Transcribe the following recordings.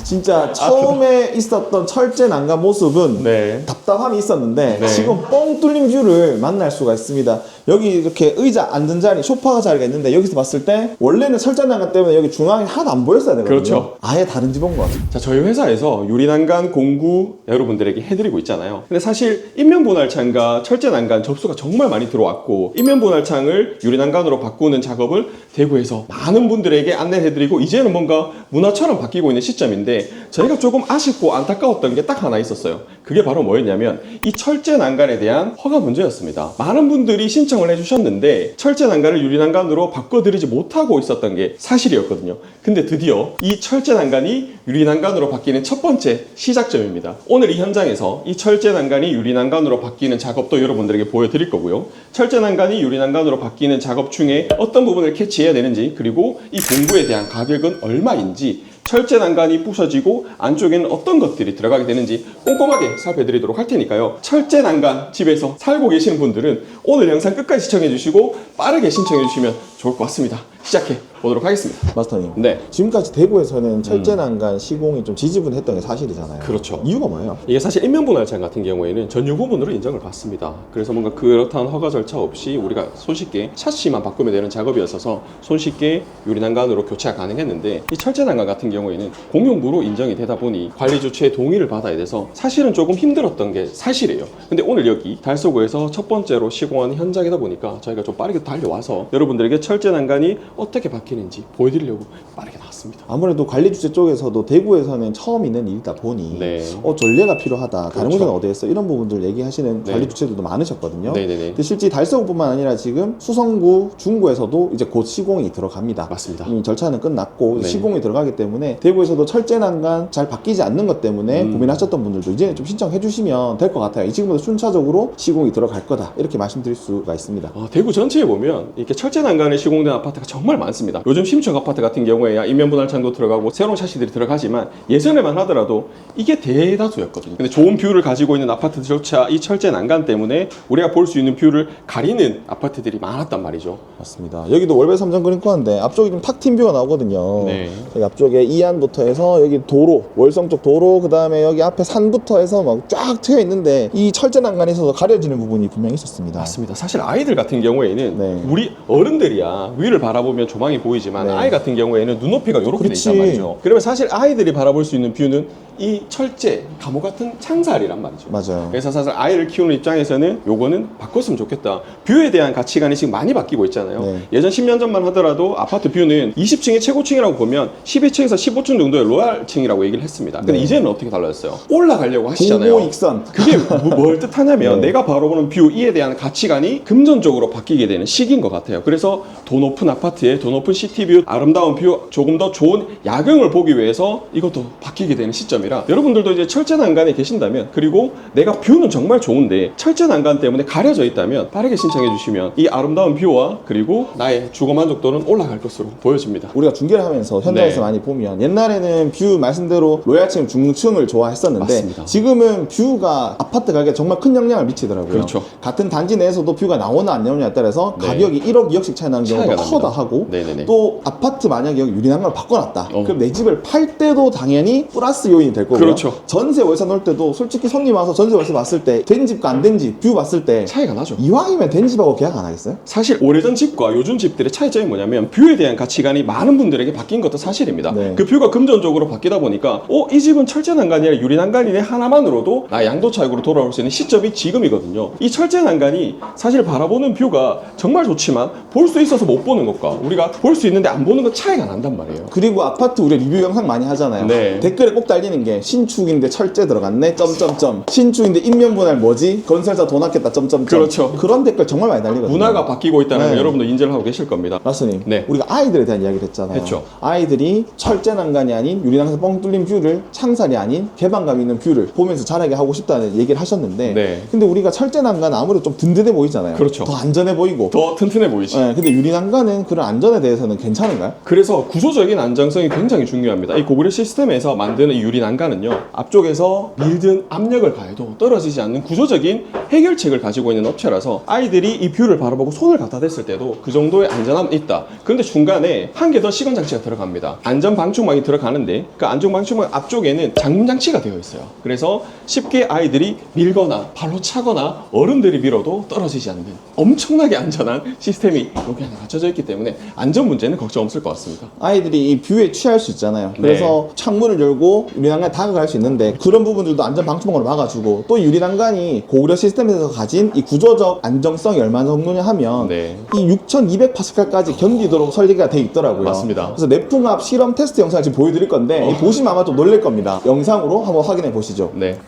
진짜 처음에 있었던 철제 난간 모습은 네. 답답함이 있었는데 네. 지금 뻥 뚫린 뷰를 만날 수가 있습니다. 여기 이렇게 의자 앉은 자리, 소파 자리가 있는데 여기서 봤을 때 원래는 철제 난간 때문에 여기 중앙이 하나도 안 보였어야 되거든요. 그렇죠. 아예 다른 집 온 것 같아요. 자, 저희 회사에서 유리난간 공구 여러분들에게 해드리고 있잖아요. 근데 사실 인면분할창과 철제난간 접수가 정말 많이 들어왔고, 인면분할창을 유리난간으로 바꾸는 작업을 대구에서 많은 분들에게 안내해드리고 이제는 뭔가 문화처럼 바뀌고 있는 시점인데, 저희가 조금 아쉽고 안타까웠던 게 딱 하나 있었어요. 그게 바로 뭐였냐면 이 철제난간에 대한 허가 문제였습니다. 많은 분들이 신청을 해주셨는데 철제난간을 유리난간으로 바꿔드리지 못하고 있었던 게 사실이었거든요. 근데 드디어 이 철제난간이 유리난간으로 바뀌는 첫 번째 시작점입니다. 오늘 이 현장에서 이 철제난간이 유리난간으로 바뀌는 작업도 여러분들에게 보여드릴 거고요. 철제난간이 유리난간으로 바뀌는 작업 중에 어떤 부분을 캐치해야 되는지, 그리고 이 공구에 대한 가격은 얼마인지, 철제 난간이 부서지고 안쪽에는 어떤 것들이 들어가게 되는지 꼼꼼하게 살펴드리도록 할 테니까요. 철제 난간 집에서 살고 계시는 분들은 오늘 영상 끝까지 시청해 주시고 빠르게 신청해 주시면 좋을 것 같습니다. 시작해 보도록 하겠습니다. 마스터님. 네. 지금까지 대구에서는 철제 난간 시공이 좀 지지분했던 게 사실이잖아요. 그렇죠. 이유가 뭐예요? 이게 사실 인면분할창 같은 경우에는 전유 부분으로 인정을 받습니다. 그래서 뭔가 그렇다는 허가 절차 없이 우리가 손쉽게 샤시만 바꾸면 되는 작업이었어서 손쉽게 유리난간으로 교체가 가능했는데, 이 철제난간 같은 경우에는 공용부로 인정이 되다 보니 관리 주체의 동의를 받아야 돼서 사실은 조금 힘들었던 게 사실이에요. 근데 오늘 여기 달서구에서 첫 번째로 시공하는 현장이다 보니까 저희가 좀 빠르게 달려와서 여러분들에게 철제난간이 어떻게 바뀌는지 보여드리려고 빠르게 나왔습니다. 아무래도 관리 주체 쪽에서도 대구에서는 처음 있는 일이다 보니 네. 전례가 필요하다. 다른 그렇죠. 곳은 어디 했어? 이런 부분들 얘기하시는 네. 관리 주체들도 많으셨거든요. 네네네. 근데 실제 달서구뿐만 아니라 지금 수성구, 중구에서도 이제 곧 시공이 들어갑니다. 맞습니다. 이미 절차는 끝났고 네. 시공이 들어가기 때문에 대구에서도 철제 난간 잘 바뀌지 않는 것 때문에 고민하셨던 분들도 이제는 좀 신청해 주시면 될 것 같아요. 지금부터 순차적으로 시공이 들어갈 거다. 이렇게 말씀드릴 수가 있습니다. 대구 전체에 보면 이렇게 철제 난간에 시공된 아파트가 정말 많습니다. 요즘 신축 아파트 같은 경우에 인면분할창도 들어가고 새로운 샤시들이 들어가지만 예전에만 하더라도 이게 대다수였거든요. 근데 좋은 뷰를 가지고 있는 아파트조차 이 철제 난간 때문에 우리가 볼 수 있는 뷰를 가리는 아파트들이 많았단 말이죠. 맞습니다. 여기도 월배 3점 그린코어인데 앞쪽에 좀 탁 튄 뷰가 나오거든요. 네. 여기 앞쪽에 이안부터 해서 여기 도로, 월성 쪽 도로, 그 다음에 여기 앞에 산부터 해서 막 쫙 트여 있는데 이 철제 난간에서도 가려지는 부분이 분명히 있었습니다. 맞습니다. 사실 아이들 같은 경우에는 네. 우리 어른들이야 위를 바라보면 조망이 보이지만 네. 아이 같은 경우에는 눈높이가 이렇게 돼 그렇지. 있단 말이죠. 그러면 사실 아이들이 바라볼 수 있는 뷰는 이 철제, 감옥 같은 창살이란 말이죠. 맞아요. 그래서 사실 아이를 키우는 입장에서는 요거는 바꿨으면 좋겠다. 뷰에 대한 가치관이 지금 많이 바뀌고 있잖아요. 네. 예전 10년 전만 하더라도 아파트 뷰는 20층이 최고층이라고 보면 12층에서 15층 정도의 로얄층이라고 얘기를 했습니다. 근데 네. 이제는 어떻게 달라졌어요? 올라가려고 하시잖아요. 고고익선. 그게 뭘 뜻하냐면 네. 내가 바라보는 뷰 이에 대한 가치관이 금전적으로 바뀌게 되는 시기인 것 같아요. 그래서 더 높은 아파트에 더 높은 시티뷰, 아름다운 뷰, 조금 더 좋은 야경을 보기 위해서 이것도 바뀌게 되는 시점이라, 여러분들도 이제 철제 난간에 계신다면, 그리고 내가 뷰는 정말 좋은데 철제 난간 때문에 가려져 있다면 빠르게 신청해 주시면 이 아름다운 뷰와 그리고 나의 주거 만족도는 올라갈 것으로 보여집니다. 우리가 중계를 하면서 현장에서 네. 많이 보면 옛날에는 뷰 말씀대로 로얄층, 중층을 좋아했었는데 맞습니다. 지금은 뷰가 아파트 가격에 정말 큰 영향을 미치더라고요. 그렇죠. 같은 단지 내에서도 뷰가 나오나 안 나오냐에 따라서 네. 가격이 1억, 2억씩 차이 나는 경우가 차이가 납니다. 커다 하고, 네네네. 또 아파트 만약에 여기 유리난간을 바꿔놨다. 그럼 내 집을 팔 때도 당연히 플러스 요인이 될 거고요. 그렇죠. 전세 월세 놓을 때도 솔직히 손님 와서 전세 월세 봤을 때 된 집과 안 된 집 뷰 봤을 때 차이가 나죠. 이왕이면 된 집하고 계약 안 하겠어요? 사실 오래전 집과 요즘 집들의 차이점이 뭐냐면 뷰에 대한 가치관이 많은 분들에게 바뀐 것도 사실입니다. 네. 그 뷰가 금전적으로 바뀌다 보니까 이 집은 철제 난간이 아니라 유리 난간이네 하나만으로도 나 양도차익으로 돌아올 수 있는 시점이 지금이거든요. 이 철제 난간이 사실 바라보는 뷰가 정말 좋지만 볼 수 있어서 못 보는 것과 우리가 볼 수 있는데 안 보는 건 차이가 난단 말이에요. 그리고 아파트 우리 리뷰 영상 많이 하잖아요. 네. 댓글에 꼭 달리는 게 신축인데 철제 들어갔네 점점점, 신축인데 인면분할 뭐지, 건설사 돈 아꼈다 점점점. 그렇죠. 그런 댓글 정말 많이 달리거든요. 문화가 바뀌고 있다는 네. 걸 여러분도 인지를 하고 계실 겁니다. 라스님, 네. 우리가 아이들에 대한 이야기를 했잖아요. 했죠. 아이들이 철제 난간이 아닌 유리난간에서 뻥 뚫린 뷰를, 창살이 아닌 개방감 있는 뷰를 보면서 자라게 하고 싶다는 얘기를 하셨는데, 네. 근데 우리가 철제 난간은 아무래도 좀 든든해 보이잖아요. 그렇죠. 더 안전해 보이고. 더 튼튼해 보이지. 네, 근데 유리난간은 그런 안전에 대해서는 괜찮은가요? 그래서 구조적인 안정성이 굉장히 중요합니다. 이 고구려 시스템에서 만드는 이 유리 난간 난간은요, 앞쪽에서 밀든 압력을 가해도 떨어지지 않는 구조적인 해결책을 가지고 있는 업체라서 아이들이 이 뷰를 바라보고 손을 갖다 댔을 때도 그 정도의 안전함은 있다. 그런데 중간에 한 개 더 시건 장치가 들어갑니다. 안전 방충망이 들어가는데 그 안전 방충망 앞쪽에는 잠금 장치가 되어 있어요. 그래서 쉽게 아이들이 밀거나 발로 차거나 어른들이 밀어도 떨어지지 않는 엄청나게 안전한 시스템이 여기 하나 갖춰져 있기 때문에 안전 문제는 걱정 없을 것 같습니다. 아이들이 이 뷰에 취할 수 있잖아요. 그래서 창문을 열고 유리난간에 다가갈 수 있는데 그런 부분들도 안전 방충망으로 막아주고 또 유리난간이 고구려 시스템에서 가진 이 구조적 안정성이 얼마나 정도냐 하면 이 6200파스칼까지 견디도록 설계가 돼 있더라고요. 맞습니다. 그래서 내풍압 실험 테스트 영상을 지금 보여드릴 건데 이 보시면 아마 좀 놀랄 겁니다. 영상으로 한번 확인해 보시죠. 네.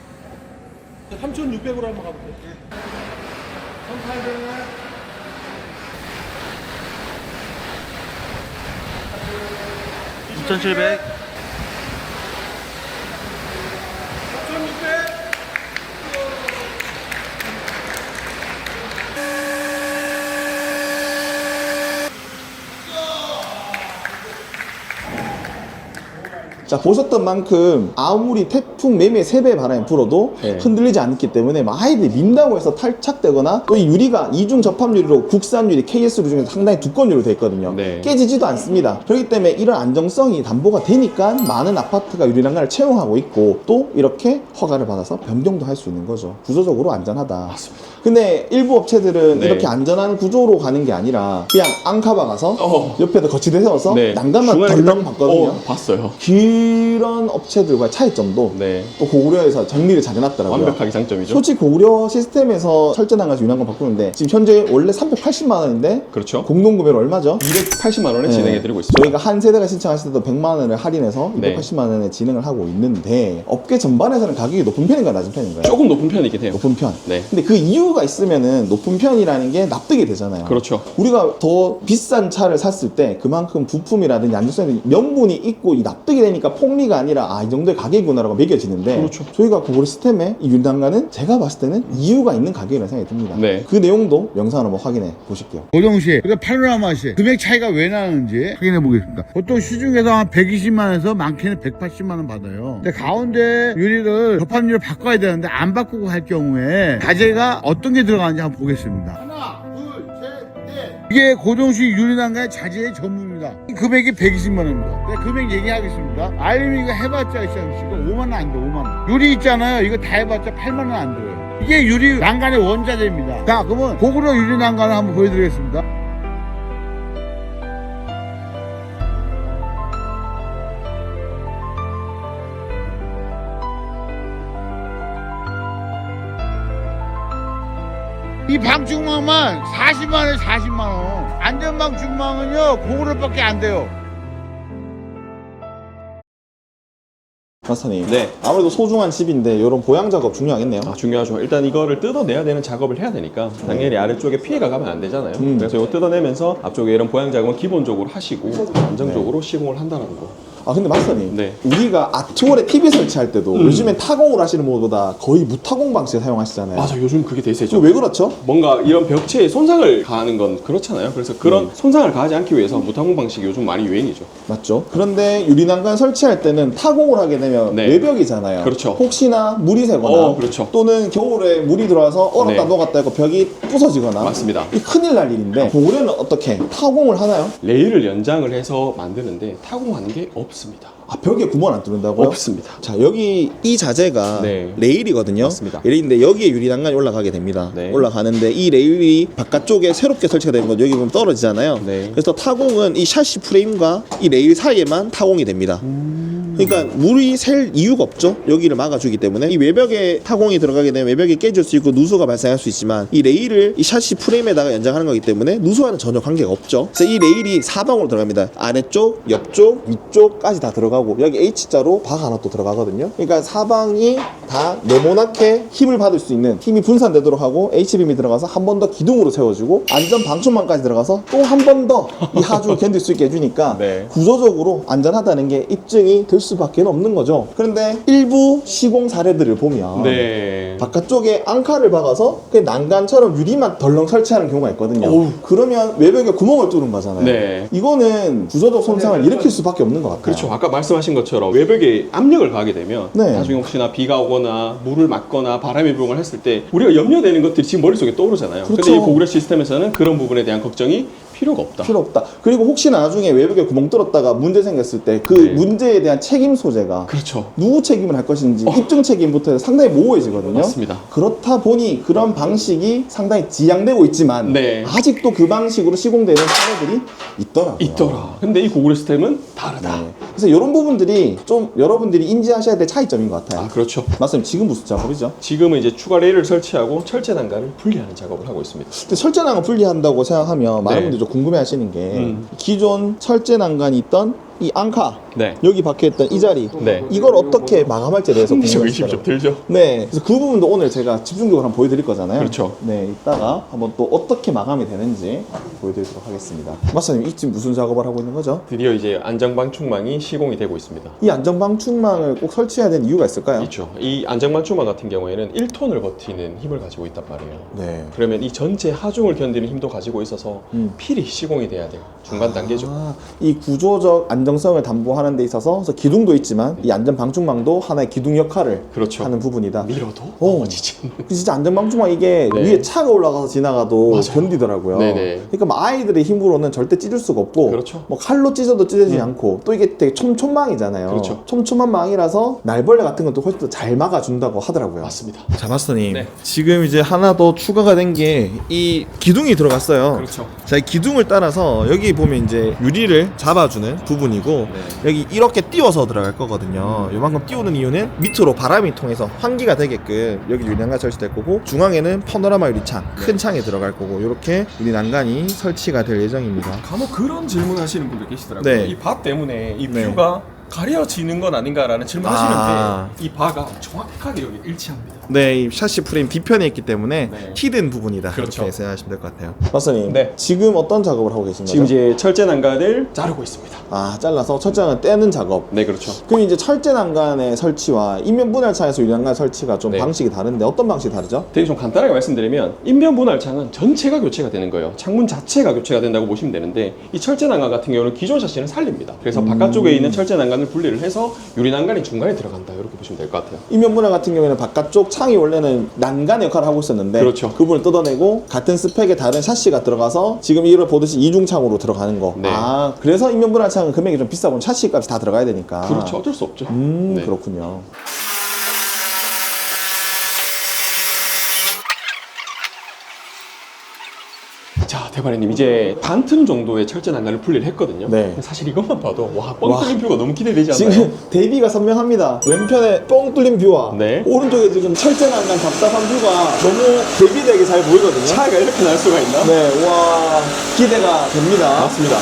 3600으로 한번 가볼게요. 2700. 자, 보셨던 만큼 아무리 태풍 매매 3배 바람이 불어도 흔들리지 않기 때문에 막 아이들이 민다고 해서 탈착되거나 또 이 유리가 이중 접합 유리로 국산 유리 KS 유 중에서 상당히 두꺼운 유리로 되어 있거든요. 깨지지도 않습니다. 그렇기 때문에 이런 안정성이 담보가 되니까 많은 아파트가 유리난간을 채용하고 있고 또 이렇게 허가를 받아서 변경도 할 수 있는 거죠. 구조적으로 안전하다. 맞습니다. 근데 일부 업체들은 이렇게 안전한 구조로 가는 게 아니라 그냥 앙카바 가서 옆에다 거치대 세워서 난간만 덜렁 봤거든요. 봤어요. 그런 업체들과의 차이점도 또 고구려에서 정리를 잘 해놨더라고요. 완벽하게 장점이죠. 솔직히 고구려 시스템에서 철제난간에서 유난간 바꾸는데 지금 현재 원래 380만 원인데 그렇죠. 공동구매로 얼마죠? 280만 원에 진행해드리고 있습니다. 저희가 한 세대가 신청하실 때도 100만 원을 할인해서 280만 원에 진행을 하고 있는데 업계 전반에서는 가격이 높은 편인가요? 낮은 편인가요? 조금 높은 편이긴 해요. 높은 편. 근데 그 이유가 있으면은 높은 편이라는 게 납득이 되잖아요. 그렇죠. 우리가 더 비싼 차를 샀을 때 그만큼 부품이라든지 안전성이 명분이 있고 이 납득이 되니까 폭리가 아니라 이 정도의 가격이구나라고 매겨지는데 저희가 고구려 시스템의 이 유난간은 제가 봤을 때는 이유가 있는 가격이라는 생각이 듭니다. 그 내용도 영상을 한번 확인해 보실게요. 고동시, 그러니까 파노라마시 금액 차이가 왜 나는지 확인해 보겠습니다. 보통 시중에서 한 120만원에서 많게는 180만원 받아요. 근데 가운데 유리를 접합유리를 바꿔야 되는데 안 바꾸고 할 경우에 자재가 어떤 게 들어가는지 한번 보겠습니다. 하나, 둘, 셋, 넷. 이게 고동식 유리난간의 자재의 전부입니다. 금액이 120만원입니다. 금액 얘기하겠습니다. 알루미늄 해봤자 있잖아요. 5만원 안 돼, 5만원. 유리 있잖아요. 이거 다 해봤자 8만원 안 들어요. 이게 유리 난간의 원자재입니다. 자, 그러면 고구려 유리 난간을 한번 보여드리겠습니다. 이 방충망만 40만원에 40만원. 안전방충망은요, 고구려밖에 안 돼요. 마스터님, 아무래도 소중한 집인데 이런 보양 작업 중요하겠네요. 중요하죠. 일단 이거를 뜯어내야 되는 작업을 해야 되니까 당연히 아래쪽에 피해가 가면 안 되잖아요. 그래서 이거 뜯어내면서 앞쪽에 이런 보양 작업은 기본적으로 하시고 안정적으로 시공을 한다는 거. 근데 마스터님, 우리가 아트월에 TV 설치할 때도 요즘엔 타공을 하시는 분보다 거의 무타공 방식 사용하시잖아요. 맞아, 요즘 그게 대세죠. 왜 그렇죠? 뭔가 이런 벽체에 손상을 가하는 건 그렇잖아요. 그래서 그런 손상을 가하지 않기 위해서 무타공 방식이 요즘 많이 유행이죠. 맞죠. 그런데 유리난간 설치할 때는 타공을 하게 되면 외벽이잖아요. 그렇죠. 혹시나 물이 새거나 또는 겨울에 물이 들어와서 얼었다 녹았다 해서 벽이 부서지거나 맞습니다. 이 큰일 날 일인데 고구려는 어떻게 타공을 하나요? 레일을 연장을 해서 만드는데 타공하는 게 없습니다. 벽에 구멍 안 뚫는다고요? 없습니다. 자, 여기 이 자재가 레일이거든요. 맞습니다. 레일인데 여기에 유리난간이 올라가게 됩니다. 올라가는데 이 레일이 바깥쪽에 새롭게 설치가 되는 거죠. 여기 보면 떨어지잖아요. 그래서 타공은 이 샤시 프레임과 이 레일 사이에만 타공이 됩니다. 그러니까 물이 셀 이유가 없죠. 여기를 막아주기 때문에 이 외벽에 타공이 들어가게 되면 외벽이 깨질 수 있고 누수가 발생할 수 있지만 이 레일을 이 샤시 프레임에다가 연장하는 거기 때문에 누수와는 전혀 관계가 없죠. 그래서 이 레일이 사방으로 들어갑니다. 아래쪽, 옆쪽, 위쪽까지 다 들어가고 여기 H자로 박 하나 또 들어가거든요. 그러니까 사방이 다 네모나게 힘을 받을 수 있는 힘이 분산되도록 하고 H빔이 들어가서 한 번 더 기둥으로 세워주고 안전 방충망까지 들어가서 또 한 번 더 이 하중을 견딜 수 있게 해주니까 구조적으로 안전하다는 게 입증이 될 수밖에 없는 거죠. 그런데 일부 시공 사례들을 보면 네. 바깥쪽에 앙카를 박아서 그냥 난간처럼 유리만 덜렁 설치하는 경우가 있거든요. 어우. 그러면 외벽에 구멍을 뚫은 거잖아요. 네. 이거는 구조적 손상을 일으킬 수밖에 없는 것 같아요. 그렇죠. 아까 말씀하신 것처럼 외벽에 압력을 가하게 되면 네. 나중에 혹시나 비가 오거나 물을 맞거나 바람이 불거나 했을 때 우리가 염려되는 것들이 지금 머릿속에 떠오르잖아요. 그렇죠. 근데 이 고구려 시스템에서는 그런 부분에 대한 걱정이 필요가 없다. 필요 없다. 그리고 혹시나 나중에 외벽에 구멍 뚫었다가 문제 생겼을 때 그 네. 문제에 대한 책임 소재가 그렇죠. 누구 책임을 할 것인지 입증 책임부터 해서 상당히 모호해지거든요. 맞습니다. 그렇다 보니 그런 방식이 상당히 지양되고 있지만 네. 아직도 그 방식으로 시공되는 사례들이 있더라고요. 있더라. 근데 이 고구려 시스템은 다르다. 네. 그래서 이런 부분들이 좀 여러분들이 인지하셔야 될 차이점인 것 같아요. 아, 그렇죠. 맞습니다. 지금 무슨 작업이죠? 지금은 이제 추가 레일을 설치하고 철제 난간을 분리하는 작업을 하고 있습니다. 근데 철제 난간 분리한다고 생각하면 많은 네. 분들이 좀 궁금해하시는 게 기존 철제 난간이 있던 이 앙카 네. 여기 박혀있던 이 자리 네. 이걸 어떻게 마감할지에 대해서 의심 좀 궁금해하시더라고요. 들죠. 네, 그래서 그 부분도 오늘 제가 집중적으로 한번 보여드릴 거잖아요. 그렇죠. 네, 이따가 한번 또 어떻게 마감이 되는지 보여드리도록 하겠습니다. 마사님, 이 지금 무슨 작업을 하고 있는 거죠? 드디어 이제 안전방충망이 시공이 되고 있습니다. 이 안전방충망을 꼭 설치해야 되는 이유가 있을까요? 있죠. 이 안전방충망 같은 경우에는 1톤을 버티는 힘을 가지고 있단 말이에요. 네. 그러면 이 전체 하중을 견디는 힘도 가지고 있어서 필히 시공이 돼야 돼요. 중간 단계죠. 아, 이 구조적 안정성을 담보하는 데 있어서 그래서 기둥도 있지만 이 안전방충망도 하나의 기둥 역할을 그렇죠. 하는 부분이다. 밀어도 오. 넘어지지 않는. 진짜 안전방충망 이게 네. 위에 차가 올라가서 지나가도 맞아요. 견디더라고요. 네네. 그러니까 뭐 아이들의 힘으로는 절대 찢을 수가 없고, 그렇죠. 뭐 칼로 찢어도 찢어지지 않고, 또 이게 되게 촘촘망이잖아요. 그렇죠. 촘촘한 망이라서 날벌레 같은 것도 훨씬 더 잘 막아준다고 하더라고요. 맞습니다. 자, 마스터님. 네. 지금 이제 하나 더 추가가 된 게 이 기둥이 들어갔어요. 그렇죠. 자, 이 기둥을 따라서 여기 보면 이제 유리를 잡아주는 부분이고 네. 여기 이렇게 띄워서 들어갈 거거든요. 요만큼 띄우는 이유는 밑으로 바람이 통해서 환기가 되게끔 여기 유리 난간 설치될 거고 중앙에는 파노라마 유리창 큰 창에 들어갈 거고 이렇게 유리 난간이 설치가 될 예정입니다. 간혹 그런 질문 하시는 분들 계시더라고요. 네. 이 바 때문에 이 네. 뷰가 가려지는 건 아닌가라는 질문 하시는데 아. 이 바가 정확하게 여기 일치합니다. 네, 이 샤시 프레임 뒤편에 있기 때문에 네. 히든 부분이다. 그렇죠. 이렇게 생각하시면 될 것 같아요. 박사님, 네. 지금 어떤 작업을 하고 계신 거죠? 지금 이제 철제 난간을 자르고 있습니다. 아, 잘라서 철제 난간 떼는 작업. 네, 그렇죠. 그럼 이제 철제 난간의 설치와 인면 분할창에서 유리 난간 설치가 좀 네. 방식이 다른데 어떤 방식이 다르죠? 되게 좀 간단하게 말씀드리면 인면 분할창은 전체가 교체가 되는 거예요. 창문 자체가 교체가 된다고 보시면 되는데 이 철제 난간 같은 경우는 기존 샤시는 살립니다. 그래서 바깥쪽에 있는 철제 난간을 분리를 해서 유리 난간이 중간에 들어간다 이렇게 보시면 될 것 같아요. 인면 분할 같은 경우에는 바깥쪽 창이 원래는 난간의 역할을 하고 있었는데 그렇죠. 그 부분을 뜯어내고 같은 스펙의 다른 샤시가 들어가서 지금 이걸 보듯이 이중창으로 들어가는 거. 네. 아, 그래서 인면 분할 창은 금액이 좀 비싸 보면 샤시 값이 다 들어가야 되니까. 그렇죠. 어쩔 수 없죠. 네. 그렇군요. 자, 대바리님 이제 반틈 정도의 철제 난간을 분리를 했거든요. 네. 사실 이것만 봐도 뻥 와. 뚫린 뷰가 너무 기대되지 않나요? 지금 대비가 선명합니다. 왼편에 뻥 뚫린 뷰와 네. 오른쪽에 지금 철제 난간 답답한 뷰가 너무 대비되게 잘 보이거든요. 차이가 이렇게 날 수가 있나? 네, 와, 기대가 됩니다. 맞습니다.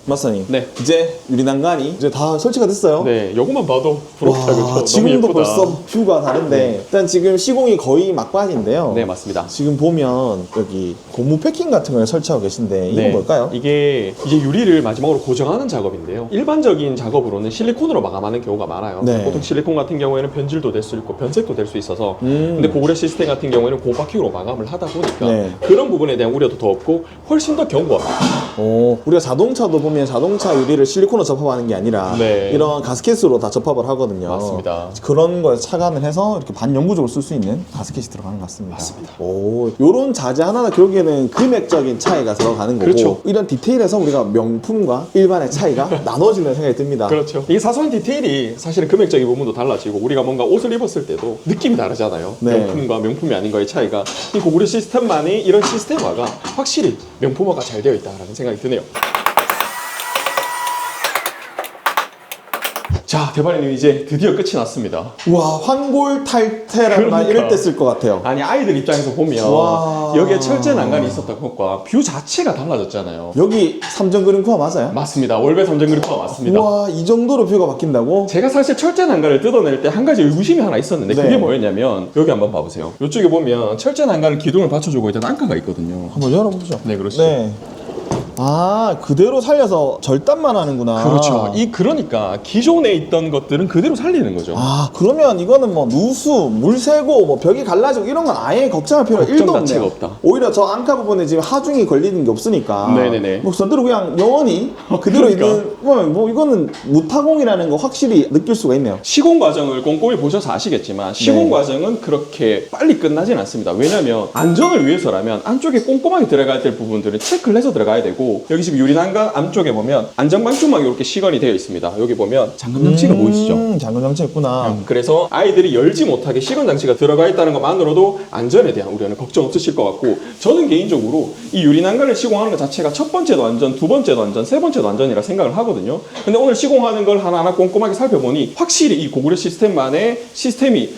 마스터님, 네. 이제 유리 난간이 이제 다 설치가 됐어요. 네, 요것만 봐도 부럽다, 그렇죠? 너무 지금도 예쁘다. 벌써 뷰가 다른데 일단 지금 시공이 거의 막바지인데요. 네, 맞습니다. 지금 보면 여기 고무 패킹 같은 걸 설치하고 계신데 이건 네. 뭘까요? 이게 이제 유리를 마지막으로 고정하는 작업인데요. 일반적인 작업으로는 실리콘으로 마감하는 경우가 많아요. 네. 보통 실리콘 같은 경우에는 변질도 될 수 있고 변색도 될 수 있어서 근데 고구려 시스템 같은 경우에는 고박형으로 마감을 하다 보니까 네. 그런 부분에 대한 우려도 더 없고 훨씬 더 견고합니다. 우리가 자동차도 보면 자동차 유리를 실리콘으로 접합하는 게 아니라 네. 이런 가스켓으로 다 접합을 하거든요. 맞습니다. 그런 걸 착안을 해서 이렇게 반영구적으로 쓸 수 있는 가스켓이 들어가는 것 같습니다. 맞습니다. 오, 요런 자재 하나는 결국에는 금액적인 차이가 들어가는 거고 그렇죠. 이런 디테일에서 우리가 명품과 일반의 차이가 나눠지는 생각이 듭니다. 그렇죠. 이게 사소한 디테일이 사실은 금액적인 부분도 달라지고 우리가 뭔가 옷을 입었을 때도 느낌이 다르잖아요. 네. 명품과 명품이 아닌 거의 차이가 이 고구려 시스템만이 이런 시스템화가 확실히 명품화가 잘 되어 있다라는 생각이 드네요. 자, 대발이님 이제 드디어 끝이 났습니다. 와, 환골 탈태라는 말 이럴 때 쓸 것 같아요. 아니, 아이들 입장에서 보면 와. 여기에 철제 난간이 있었던 것과 뷰 자체가 달라졌잖아요. 여기 삼정그린코어 맞아요? 맞습니다. 월배 삼정그리퍼가 맞습니다. 와, 이 정도로 뷰가 바뀐다고? 제가 사실 철제 난간을 뜯어낼 때 한 가지 의구심이 하나 있었는데 네. 그게 뭐였냐면 여기 한번 봐보세요. 이쪽에 보면 철제 난간을 기둥을 받쳐주고 있던 안가가 있거든요. 한번 열어보죠. 네, 그렇죠. 네. 아, 그대로 살려서 절단만 하는구나. 그렇죠. 그러니까 기존에 있던 것들은 그대로 살리는 거죠. 아, 그러면 이거는 뭐 누수, 물 새고, 뭐 벽이 갈라지고 이런 건 아예 걱정할 필요가 걱정 1도 자체가 없네요. 없다. 오히려 저 안카 부분에 지금 하중이 걸리는 게 없으니까. 네네네. 뭐 저대로 그냥 영원히 그대로 그러니까. 있는, 뭐 이거는 무타공이라는 거 확실히 느낄 수가 있네요. 시공 과정을 꼼꼼히 보셔서 아시겠지만 시공 과정은 그렇게 빨리 끝나진 않습니다. 왜냐하면 안전을 위해서라면 안쪽에 꼼꼼하게 들어가야 될 부분들은 체크를 해서 들어가야 되고 여기 지금 유리난간 안쪽에 보면 안전방충망이 이렇게 시건이 되어 있습니다. 여기 보면 잠금 장치가 보이시죠? 잠금 장치 있구나. 그래서 아이들이 열지 못하게 시건 장치가 들어가 있다는 것만으로도 안전에 대한 우려는 걱정 없으실 것 같고 저는 개인적으로 이 유리난간을 시공하는 것 자체가 첫 번째도 안전, 두 번째도 안전, 세 번째도 안전이라 생각을 하거든요. 근데 오늘 시공하는 걸 하나하나 꼼꼼하게 살펴보니 확실히 이 고구려 시스템만의 시스템이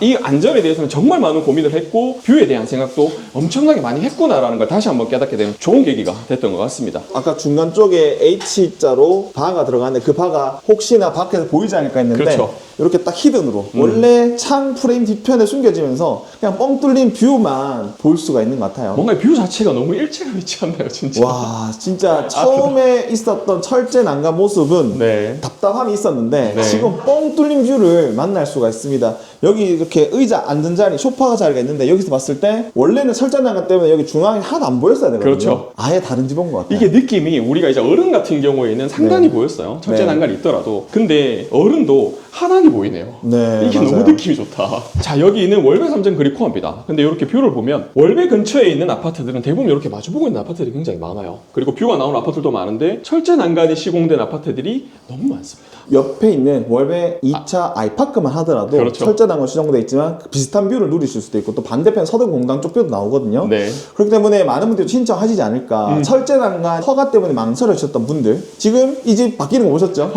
이 안전에 대해서는 정말 많은 고민을 했고 뷰에 대한 생각도 엄청나게 많이 했구나라는 걸 다시 한번 깨닫게 되는 좋은 계기가 됐던 것 같습니다. 아까 중간 쪽에 H자로 바가 들어가는데 그 바가 혹시나 밖에서 보이지 않을까 했는데 그렇죠. 이렇게 딱 히든으로 원래 창 프레임 뒤편에 숨겨지면서 그냥 뻥 뚫린 뷰만 볼 수가 있는 것 같아요. 뭔가 뷰 자체가 너무 일체감 있지 않나요, 진짜? 와, 진짜 처음에 있었던 철제 난간 모습은 네. 답답함이 있었는데 네. 지금 뻥 뚫린 뷰를 만날 수가 있습니다. 여기 이렇게 의자 앉은 자리, 소파 자리가 있는데 여기서 봤을 때 원래는 철제 난간 때문에 여기 중앙이 하나도 안 보였어야 되거든요. 그렇죠. 아예 다른 집 온 것 같아요. 이게 느낌이 우리가 이제 어른 같은 경우에는 상단이 네. 보였어요. 철제 네. 난간이 있더라도. 근데 어른도 하단이 보이네요. 네, 이게 맞아요. 너무 느낌이 좋다. 자, 여기는 월배 삼정 그리코어입니다. 근데 이렇게 뷰를 보면 월배 근처에 있는 아파트들은 대부분 이렇게 마주보고 있는 아파트들이 굉장히 많아요. 그리고 뷰가 나오는 아파트들도 많은데 철제 난간이 시공된 아파트들이 너무 많습니다. 옆에 있는 월배 2차 아이파크만 하더라도 그렇죠. 철제 난간 시정돼 있지만 그 비슷한 뷰를 누리실 수도 있고 또 반대편 서대공당 쪽 뷰도 나오거든요. 네. 그렇기 때문에 많은 분들이 신청하시지 않을까. 철제 난간 허가 때문에 망설여주셨던 분들 지금 이 집 바뀌는 거 보셨죠?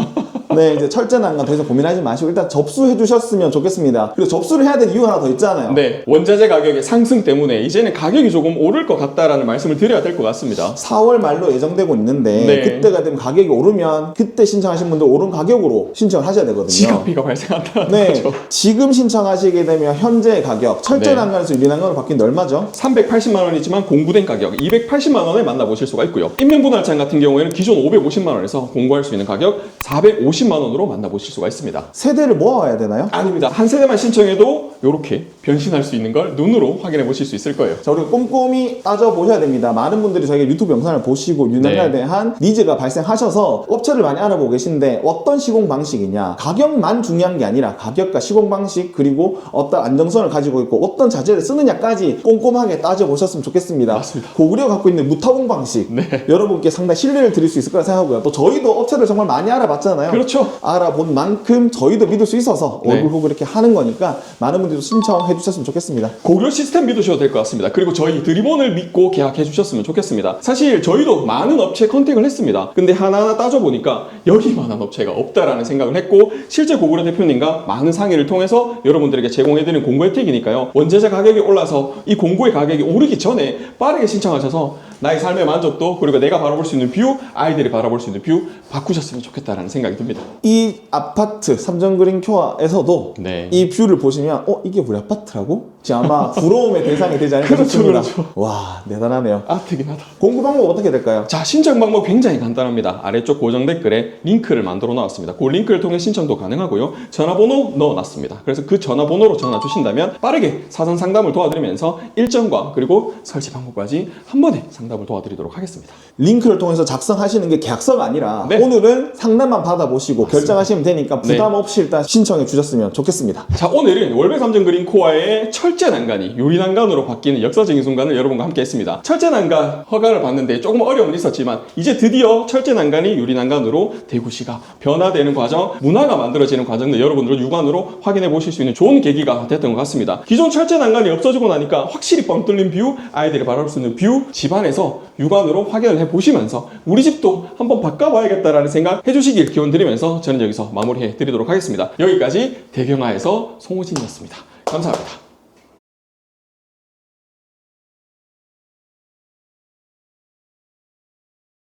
네, 이제 철제 난간 더 이상 고민하지 마시고 일단 접수해 주셨으면 좋겠습니다. 그리고 접수를 해야 될 이유가 하나 더 있잖아요. 네. 원자재 가격의 상승 때문에 이제는 가격이 조금 오를 것 같다라는 말씀을 드려야 될 것 같습니다. 4월 말로 예정되고 있는데 네. 그때가 되면 가격이 오르면 그때 신청하신 분들 오른 가격으로 신청을 하셔야 되거든요. 지각비가 발생한다는 네, 거죠. 지금 신청하시게 되면 현재 가격 철제 네. 난간에서 유리난간으로 바뀐데 얼마죠? 380만 원이지만 공부된 가격 280만 원에 만나보실 수가 있고요. 인명분할장 같은 경우에는 기존 550만 원에서 공부할 수 있는 가격 450만 원으로 만나보실 수가 있습니다. 세대를 모아야 되나요? 아닙니다. 한 세대만 신청해도 이렇게 변신할 수 있는 걸 눈으로 확인해 보실 수 있을 거예요. 자, 우리가 꼼꼼히 따져보셔야 됩니다. 많은 분들이 저희가 유튜브 영상을 보시고 유난간에 네. 대한 니즈가 발생하셔서 업체를 많이 알아보고 계신데 어떤 시공 방식이냐, 가격만 중요한 게 아니라 가격과 시공 방식 그리고 어떤 안정성을 가지고 있고 어떤 자재를 쓰느냐까지 꼼꼼하게 따져보셨으면 좋겠습니다. 맞습니다. 고구려가 갖고 있는 무타공 방식 네. 여러분께 상당히 신뢰를 드릴 수 있을 거라 생각하고요. 또 저희도 업체를 정말 많이 알아봤잖아요. 그렇죠. 알아본 만큼 저희도 믿을 수 있어서 네. 얼굴 보고 이렇게 하는 거니까 많은 분들도 신청해 주셨으면 좋겠습니다. 고려 시스템 믿으셔도 될 것 같습니다. 그리고 저희 드림온을 믿고 계약해 주셨으면 좋겠습니다. 사실 저희도 많은 업체 컨택을 했습니다. 근데 하나하나 따져보니까 여기만한 업체가 없다라는 생각을 했고 실제 고구려 대표님과 많은 상의를 통해서 여러분들에게 제공해드린 공구 혜택이니까요. 원재재 가격이 올라서 이 공구의 가격이 오르기 전에 빠르게 신청하셔서 나의 삶의 만족도 그리고 내가 바라볼 수 있는 뷰, 아이들이 바라볼 수 있는 뷰 바꾸셨으면 좋겠다라는 생각이 듭니다. 이 아파트 삼정그린 큐어에서도 네. 이 뷰를 보시면 이게 우리 아파트라고? 지금 아마 부러움의 대상이 되지 않을까 그렇죠, 싶습니다. 그렇죠. 와, 대단하네요. 아트긴 하다. 공부 방법 어떻게 될까요? 자, 신청 방법 굉장히 간단합니다. 아래쪽 고정 댓글에 링크를 만들어 놨습니다. 그 링크를 통해 신청도 가능하고요. 전화번호 넣어놨습니다. 그래서 그 전화번호로 전화 주신다면 빠르게 사전 상담을 도와드리면서 일정과 그리고 설치 방법까지 한 번에 상담을 도와드리도록 하겠습니다. 링크를 통해서 작성하시는 게 계약서가 아니라 네. 오늘은 상담만 받아보시고 결정하시면 되니까 부담 없이 일단 신청해 주셨으면 좋겠습니다. 자, 오늘은 월배 삼정 그린 코어의 철제 철제 난간이 유리 난간으로 바뀌는 역사적인 순간을 여러분과 함께 했습니다. 철제 난간 허가를 받는데 조금 어려움은 있었지만 이제 드디어 철제 난간이 유리 난간으로 대구시가 변화되는 과정, 문화가 만들어지는 과정을 여러분들 육안으로 확인해 보실 수 있는 좋은 계기가 됐던 것 같습니다. 기존 철제 난간이 없어지고 나니까 확실히 뻥 뚫린 뷰, 아이들이 바라볼 수 있는 뷰, 집안에서 육안으로 확인을 해 보시면서 우리 집도 한번 바꿔봐야겠다라는 생각 해주시길 기원 드리면서 저는 여기서 마무리해 드리도록 하겠습니다. 여기까지 대경아에서 송우진이었습니다. 감사합니다.